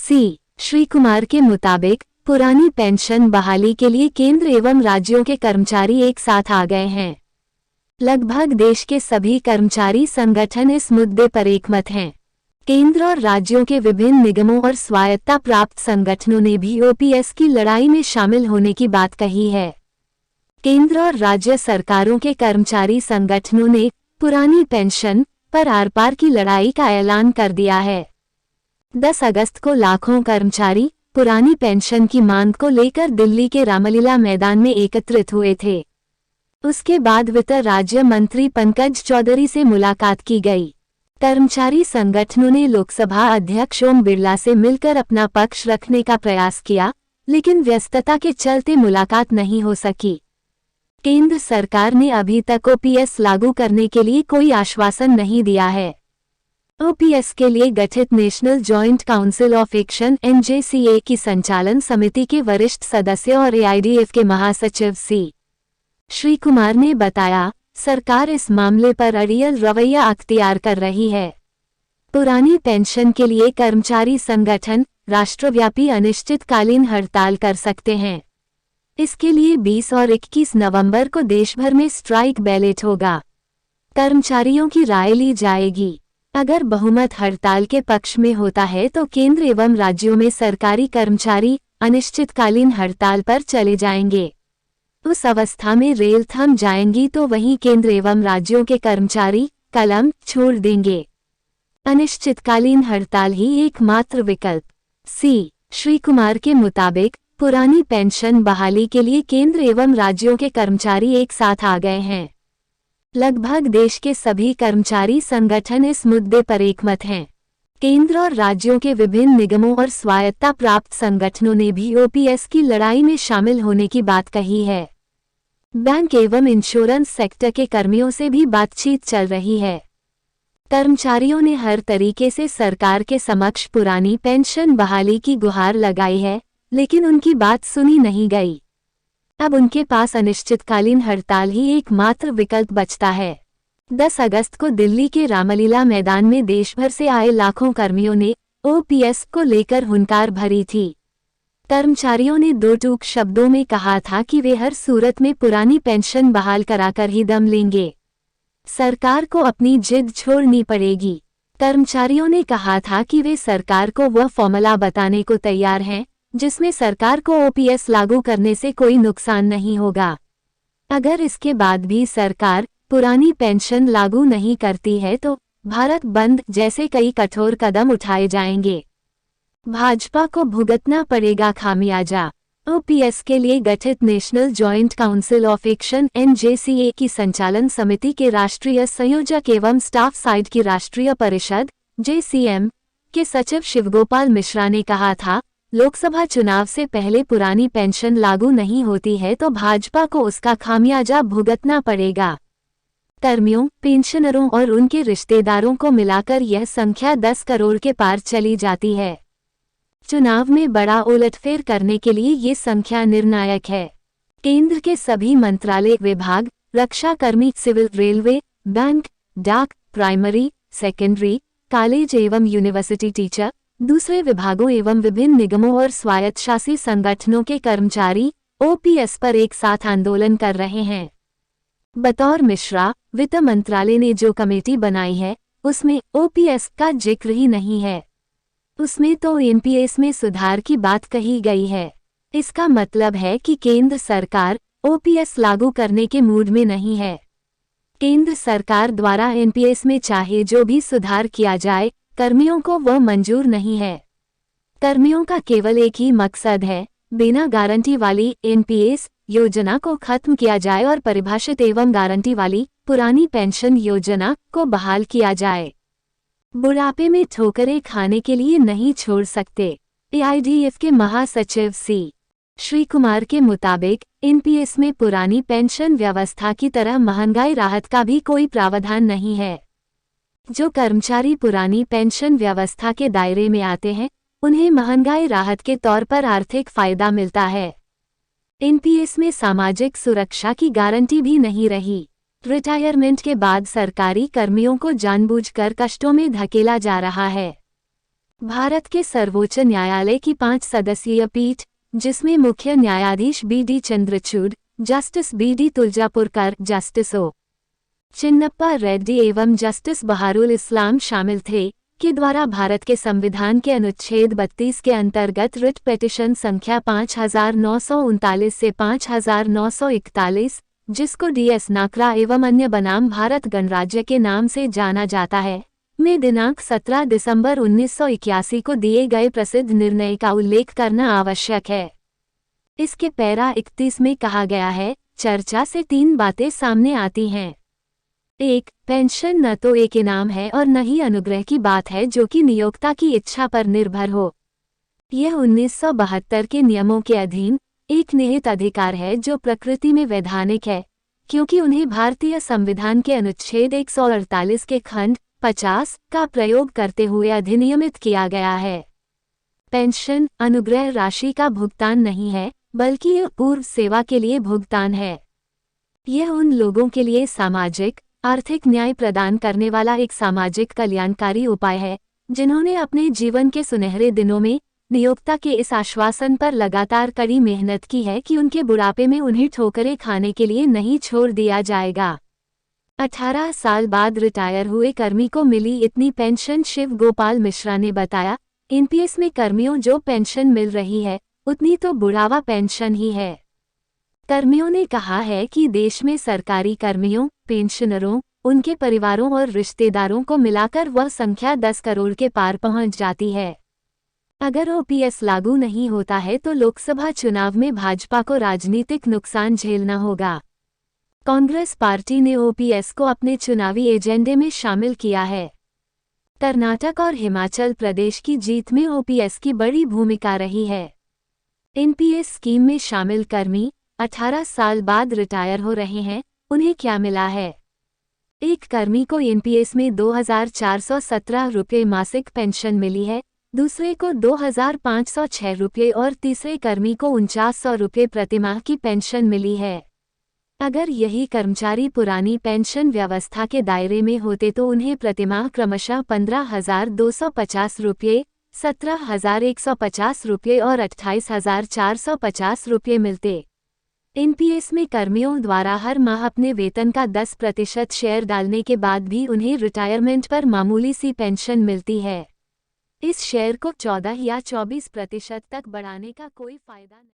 सी श्री कुमार के मुताबिक पुरानी पेंशन बहाली के लिए केंद्र एवं राज्यों के कर्मचारी एक साथ आ गए हैं। लगभग देश के सभी कर्मचारी संगठन इस मुद्दे पर एकमत हैं। केंद्र और राज्यों के विभिन्न निगमों और स्वायत्ता प्राप्त संगठनों ने भी ओपीएस की लड़ाई में शामिल होने की बात कही है। केंद्र और राज्य सरकारों के कर्मचारी संगठनों ने पुरानी पेंशन पर आर-पार की लड़ाई का ऐलान कर दिया है। 10 अगस्त को लाखों कर्मचारी पुरानी पेंशन की मांग को लेकर दिल्ली के रामलीला मैदान में एकत्रित हुए थे। उसके बाद वित्त राज्य मंत्री पंकज चौधरी से मुलाकात की गई। कर्मचारी संगठनों ने लोकसभा अध्यक्ष ओम बिरला से मिलकर अपना पक्ष रखने का प्रयास किया, लेकिन व्यस्तता के चलते मुलाकात नहीं हो सकी। केंद्र सरकार ने अभी तक ओपीएस लागू करने के लिए कोई आश्वासन नहीं दिया है। ओपीएस के लिए गठित national joint council of action (NJCA) की संचालन समिति के वरिष्ठ सदस्य और एआईडीएफ के महासचिव सी श्री कुमार ने बताया, सरकार इस मामले पर अड़ियल रवैया अख्तियार कर रही है। पुरानी पेंशन के लिए कर्मचारी संगठन राष्ट्रव्यापी अनिश्चितकालीन हड़ताल कर सकते हैं। इसके लिए 20 और 21 नवंबर को देशभर में स्ट्राइक बैलेट होगा। कर्मचारियों की राय ली जाएगी। अगर बहुमत हड़ताल के पक्ष में होता है तो केंद्र एवं राज्यों में सरकारी कर्मचारी अनिश्चितकालीन हड़ताल पर चले जाएंगे। उस अवस्था में रेल थम जाएंगी तो वहीं केंद्र एवं राज्यों के कर्मचारी कलम छोड़ देंगे। अनिश्चितकालीन हड़ताल ही एकमात्र विकल्प। सी श्री कुमार के मुताबिक पुरानी पेंशन बहाली के लिए केंद्र एवं राज्यों के कर्मचारी एक साथ आ गए हैं। लगभग देश के सभी कर्मचारी संगठन इस मुद्दे पर एकमत हैं। केंद्र और राज्यों के विभिन्न निगमों और स्वायत्ता प्राप्त संगठनों ने भी ओपीएस की लड़ाई में शामिल होने की बात कही है। बैंक एवं इंश्योरेंस सेक्टर के कर्मियों से भी बातचीत चल रही है। कर्मचारियों ने हर तरीके से सरकार के समक्ष पुरानी पेंशन बहाली की गुहार लगाई है, लेकिन उनकी बात सुनी नहीं गई। अब उनके पास अनिश्चितकालीन हड़ताल ही एकमात्र विकल्प बचता है। 10 अगस्त को दिल्ली के रामलीला मैदान में देशभर से आए लाखों कर्मियों ने ओपीएस को लेकर हुंकार भरी थी। कर्मचारियों ने दो टूक शब्दों में कहा था कि वे हर सूरत में पुरानी पेंशन बहाल कराकर ही दम लेंगे। सरकार को अपनी जिद छोड़नी पड़ेगी। कर्मचारियों ने कहा था कि वे सरकार को वह फॉर्मूला बताने को तैयार हैं जिसमें सरकार को ओपीएस लागू करने से कोई नुकसान नहीं होगा। अगर इसके बाद भी सरकार पुरानी पेंशन लागू नहीं करती है तो भारत बंद जैसे कई कठोर कदम उठाए जाएंगे। भाजपा को भुगतना पड़ेगा खामियाजा। ओपीएस के लिए गठित national joint council of action (NJCA) की संचालन समिति के राष्ट्रीय संयोजक एवं स्टाफ साइड की राष्ट्रीय परिषद (JCM) के सचिव शिवगोपाल मिश्रा ने कहा था, लोकसभा चुनाव से पहले पुरानी पेंशन लागू नहीं होती है तो भाजपा को उसका खामियाजा भुगतना पड़ेगा। कर्मियों, पेंशनरों और उनके रिश्तेदारों को मिलाकर यह संख्या 10 करोड़ के पार चली जाती है। चुनाव में बड़ा उलटफेर करने के लिए ये संख्या निर्णायक है। केंद्र के सभी मंत्रालय, विभाग, रक्षा कर्मी, सिविल, रेलवे, बैंक, डाक, प्राइमरी, सेकेंडरी, कॉलेज एवं यूनिवर्सिटी टीचर, दूसरे विभागों एवं विभिन्न निगमों और स्वायत्तशासी संगठनों के कर्मचारी ओपीएस पर एक साथ आंदोलन कर रहे हैं। बतौर मिश्रा, वित्त मंत्रालय ने जो कमेटी बनाई है उसमें ओपीएस का जिक्र ही नहीं है। उसमें तो एनपीएस में सुधार की बात कही गई है। इसका मतलब है कि केंद्र सरकार ओपीएस लागू करने के मूड में नहीं है। केंद्र सरकार द्वारा एनपीएस में चाहे जो भी सुधार किया जाए, कर्मियों को वह मंजूर नहीं है। कर्मियों का केवल एक ही मकसद है, बिना गारंटी वाली एनपीएस योजना को खत्म किया जाए और परिभाषित एवं गारंटी वाली पुरानी पेंशन योजना को बहाल किया जाए। बुढ़ापे में ठोकरें खाने के लिए नहीं छोड़ सकते। एआईडीएफ के महासचिव सी श्री कुमार के मुताबिक एनपीएस में पुरानी पेंशन व्यवस्था की तरह महंगाई राहत का भी कोई प्रावधान नहीं है। जो कर्मचारी पुरानी पेंशन व्यवस्था के दायरे में आते हैं, उन्हें महंगाई राहत के तौर पर आर्थिक फायदा मिलता है। एनपीएस में सामाजिक सुरक्षा की गारंटी भी नहीं रही। रिटायरमेंट के बाद सरकारी कर्मियों को जानबूझकर कष्टों में धकेला जा रहा है। भारत के सर्वोच्च न्यायालय की 5 सदस्यीय पीठ, जिसमें मुख्य न्यायाधीश B D. Chandrachud, justice B D. Tuljapurkar, justice O. Chinnappa Reddy एवं जस्टिस बहारुल इस्लाम शामिल थे, के द्वारा भारत के संविधान के अनुच्छेद 32 के अंतर्गत रिट पिटीशन संख्या 5939 से 5941, जिसको डी.एस. नाकरा एवं अन्य बनाम भारत गणराज्य के नाम से जाना जाता है, में दिनांक 17 दिसंबर 1981 को दिए गए प्रसिद्ध निर्णय का उल्लेख करना आवश्यक है। इसके पैरा 31 में कहा गया है, चर्चा से 3 बातें सामने आती हैं। 1. पेंशन न तो एक इनाम है और न ही अनुग्रह की बात है जो कि नियोक्ता की इच्छा पर निर्भर हो। यह 1972 के नियमों के अधीन एक निहित अधिकार है जो प्रकृति में वैधानिक है, क्योंकि उन्हें भारतीय संविधान के अनुच्छेद 148 के खंड 50 का प्रयोग करते हुए अधिनियमित किया गया है। पेंशन अनुग्रह राशि का भुगतान नहीं है, बल्कि यह पूर्व सेवा के लिए भुगतान है। यह उन लोगों के लिए सामाजिक आर्थिक न्याय प्रदान करने वाला एक सामाजिक कल्याणकारी उपाय है, जिन्होंने अपने जीवन के सुनहरे दिनों में नियोक्ता के इस आश्वासन पर लगातार कड़ी मेहनत की है कि उनके बुढ़ापे में उन्हें ठोकरें खाने के लिए नहीं छोड़ दिया जाएगा। 18 साल बाद रिटायर हुए कर्मी को मिली इतनी पेंशन। शिव गोपाल मिश्रा ने बताया, एनपीएस में कर्मियों जो पेंशन मिल रही है उतनी तो बुढ़ावा पेंशन ही है। कर्मियों ने कहा है कि देश में सरकारी कर्मियों, पेंशनरों, उनके परिवारों और रिश्तेदारों को मिलाकर वह संख्या 10 करोड़ के पार पहुंच जाती है। अगर ओपीएस लागू नहीं होता है तो लोकसभा चुनाव में भाजपा को राजनीतिक नुकसान झेलना होगा। कांग्रेस पार्टी ने ओपीएस को अपने चुनावी एजेंडे में शामिल किया है। कर्नाटक और हिमाचल प्रदेश की जीत में ओपीएस की बड़ी भूमिका रही है। एनपीएस स्कीम में शामिल कर्मी 18 साल बाद रिटायर हो रहे हैं, उन्हें क्या मिला है? एक कर्मी को एनपीएस में 2417 रुपये मासिक पेंशन मिली है, दूसरे को 2506 रुपये और तीसरे कर्मी को 4900 रुपये प्रतिमाह की पेंशन मिली है। अगर यही कर्मचारी पुरानी पेंशन व्यवस्था के दायरे में होते तो उन्हें प्रतिमाह क्रमशः 15,250 रुपये, 17,150 रुपये और 28,450 रुपये मिलते। एनपीएस में कर्मियों द्वारा हर माह अपने वेतन का 10% शेयर डालने के बाद भी उन्हें रिटायरमेंट पर मामूली सी पेंशन मिलती है। इस शेयर को 14 या 24% तक बढ़ाने का कोई फायदा नहीं।